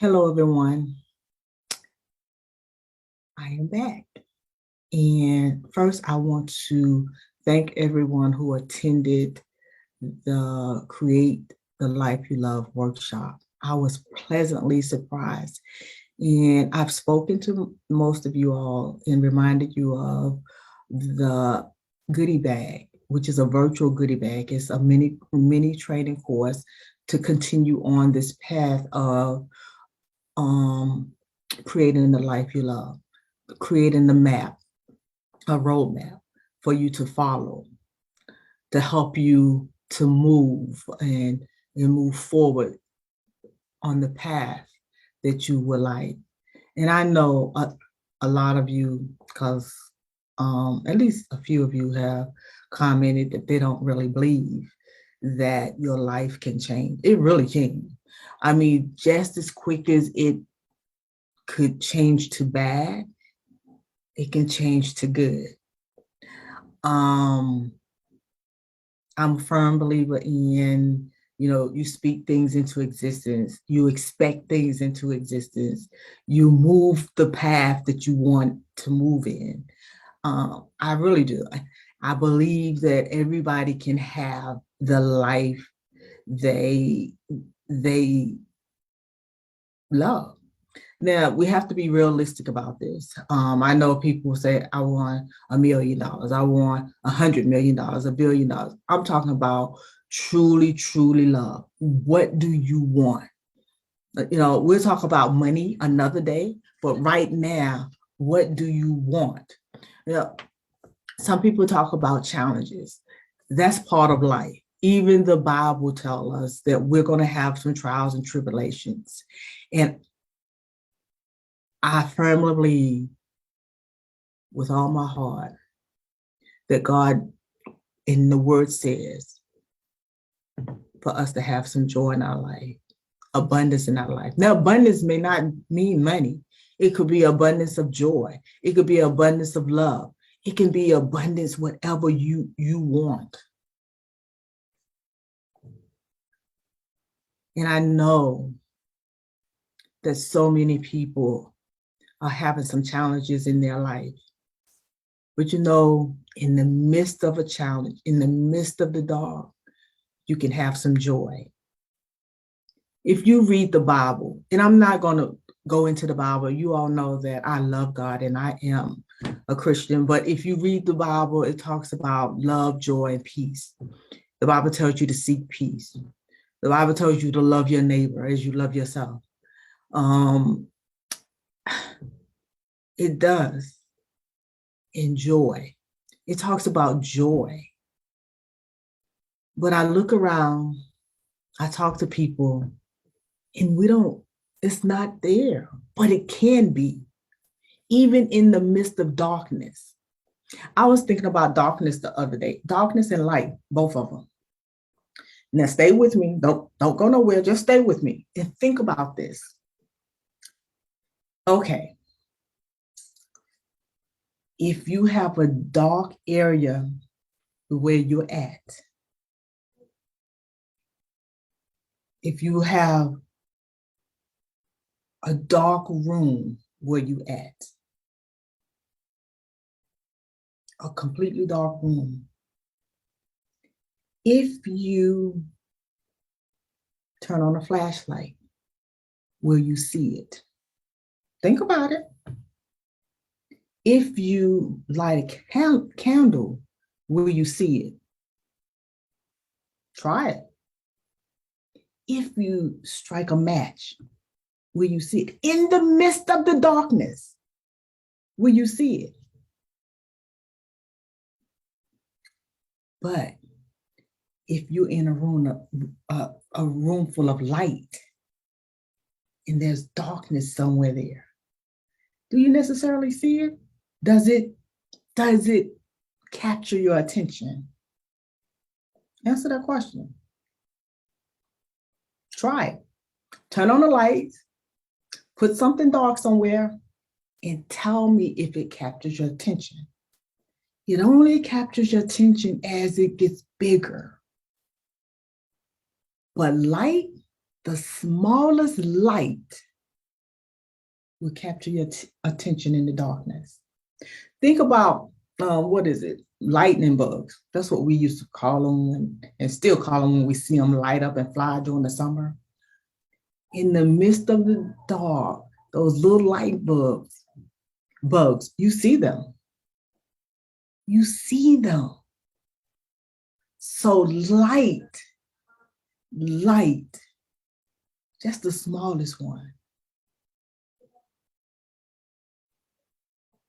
Hello, everyone. I am back. And first, I want to thank everyone who attended the Create the Life You Love workshop. I was pleasantly surprised. And I've spoken to most of you all and reminded you of the goodie bag, which is a virtual goodie bag. It's a mini training course to continue on this path of um, creating the life you love, creating the map, a roadmap for you to follow, to help you to move and move forward on the path that you would like. And I know a lot of you, because at least a few of you have commented that they don't really believe that your life can change. It really can. I mean, just as quick as it could change to bad, it can change to good. I'm a firm believer in, you speak things into existence, you expect things into existence, you move the path that you want to move in. I really do. I believe that everybody can have the life they love. Now, we have to be realistic about this. I know people say, I want $1 million, I want $100 million, $1 billion. I'm talking about truly, truly love. What do you want? We'll talk about money another day, but right now, what do you want? Some people talk about challenges. That's part of life. Even the Bible tells us that we're going to have some trials and tribulations. And I firmly believe with all my heart that God in the word says for us to have some joy in our life, abundance in our life. Now, abundance may not mean money. It could be abundance of joy. It could be abundance of love. It can be abundance, whatever you want. And I know that so many people are having some challenges in their life. But in the midst of a challenge, in the midst of the dark, you can have some joy. If you read the Bible, and I'm not going to go into the Bible, you all know that I love God and I am a Christian. But if you read the Bible, it talks about love, joy, and peace. The Bible tells you to seek peace. The Bible tells you to love your neighbor as you love yourself. It does. And joy. It talks about joy. But I look around, I talk to people, and it's not there, but it can be, even in the midst of darkness. I was thinking about darkness the other day, darkness and light, both of them. Now stay with me, don't go nowhere, just stay with me and think about this. Okay. If you have a dark area where you're at, if you have a dark room where you at, a completely dark room, if you turn on a flashlight, will you see it? Think about it. If you light a candle, will you see it? Try it. If you strike a match, will you see it? In the midst of the darkness, will you see it? But if you're in a room full of light and there's darkness somewhere there, do you necessarily see it? Does it capture your attention? Answer that question. Try it. Turn on the lights, put something dark somewhere, and tell me if it captures your attention. It only captures your attention as it gets bigger. But light, the smallest light will capture your attention in the darkness. Think about what is it? Lightning bugs. That's what we used to call them and still call them when we see them light up and fly during the summer. In the midst of the dark, those little light bugs, you see them. You see them. So light, just the smallest one.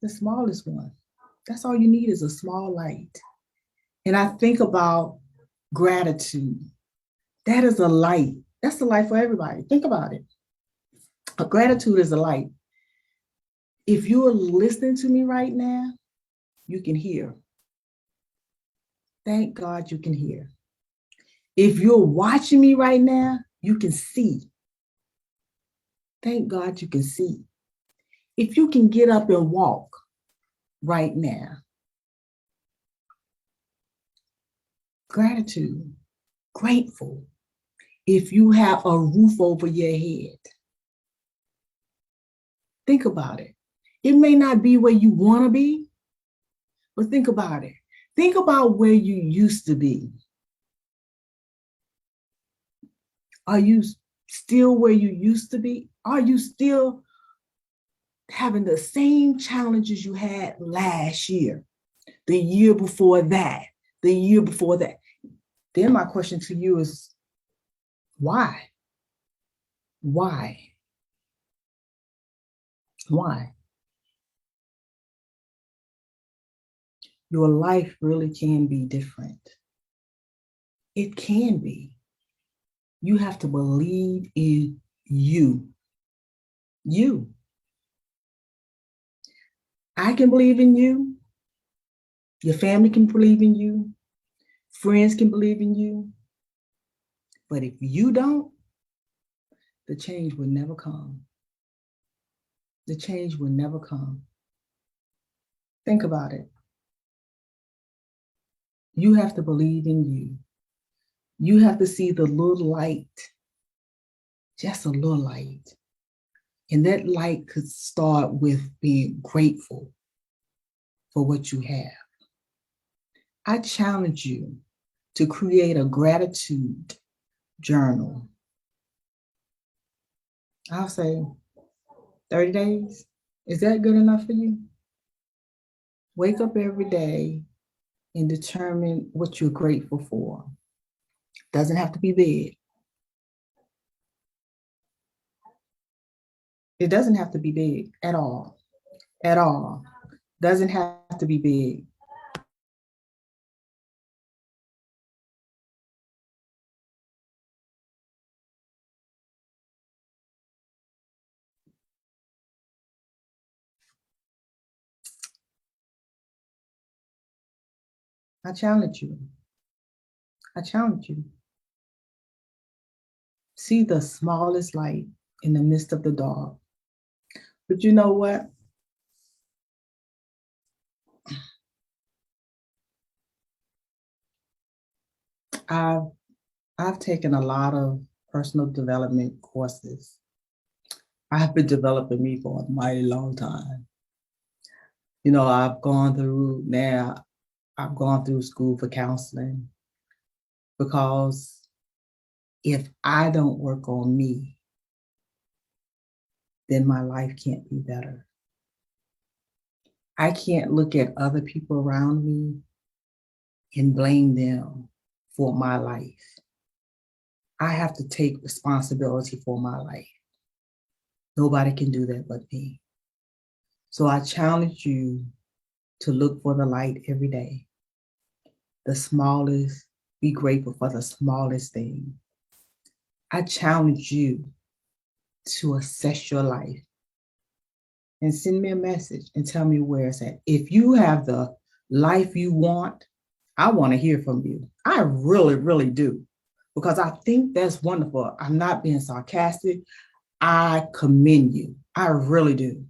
The smallest one. That's all you need is a small light. And I think about gratitude. That is a light. That's the light for everybody. Think about it. A gratitude is a light. If you are listening to me right now, you can hear. Thank God you can hear. If you're watching me right now, you can see. Thank God you can see. If you can get up and walk right now, gratitude, grateful. If you have a roof over your head, think about it. It may not be where you want to be, but think about it. Think about where you used to be. Are you still where you used to be? Are you still having the same challenges you had last year, the year before that, the year before that? Then my question to you is, why? Why? Why? Your life really can be different. It can be. You have to believe in you. You. I can believe in you. Your family can believe in you. Friends can believe in you. But if you don't, the change will never come. The change will never come. Think about it. You have to believe in you. You have to see the little light, just a little light. And that light could start with being grateful for what you have. I challenge you to create a gratitude journal. I'll say 30 days. Is that good enough for you? Wake up every day and determine what you're grateful for. Doesn't have to be big. It doesn't have to be big at all. At all. Doesn't have to be big. I challenge you. I challenge you. See the smallest light in the midst of the dark. But you know what? I've I've taken a lot of personal development courses. I've been developing me for a mighty long time. I've gone through school for counseling because if I don't work on me, then my life can't be better. I can't look at other people around me and blame them for my life. I have to take responsibility for my life. Nobody can do that but me. So I challenge you to look for the light every day. The smallest, be grateful for the smallest thing. I challenge you to assess your life and send me a message and tell me where it's at. If you have the life you want, I want to hear from you. I really, really do. Because I think that's wonderful. I'm not being sarcastic. I commend you. I really do.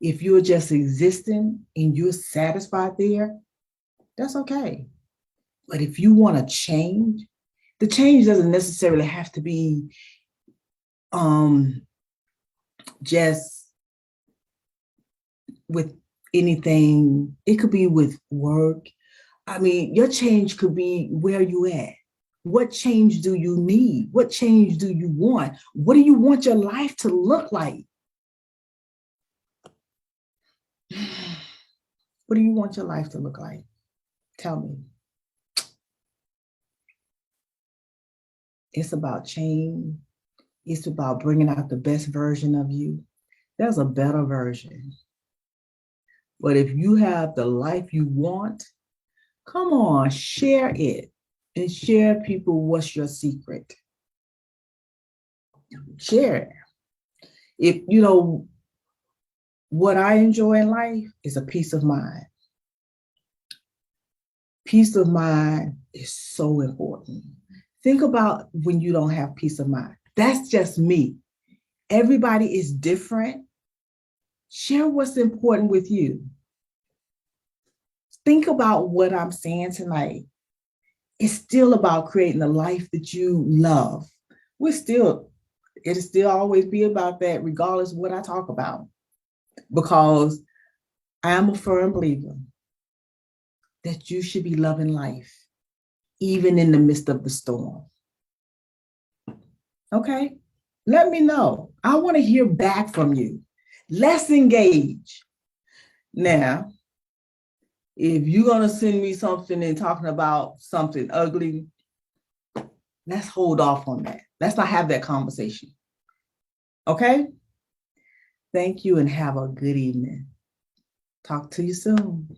If you're just existing and you're satisfied there, that's okay. But if you want to change, the change doesn't necessarily have to be just with anything. It could be with work. I mean, your change could be where you at. What change do you need? What change do you want? What do you want your life to look like? What do you want your life to look like? Tell me. It's about change. It's about bringing out the best version of you. There's a better version. But if you have the life you want, come on, share it and share people what's your secret. Share it. If you know what I enjoy in life is a peace of mind. Peace of mind is so important. Think about when you don't have peace of mind. That's just me. Everybody is different. Share what's important with you. Think about what I'm saying tonight. It's still about creating a life that you love. It'll still always be about that, regardless of what I talk about. Because I am a firm believer that you should be loving life, even in the midst of the storm. Okay? Let me know. I want to hear back from you. Let's engage. Now, if you're going to send me something and talking about something ugly, let's hold off on that. Let's not have that conversation. Okay? Thank you and have a good evening. Talk to you soon.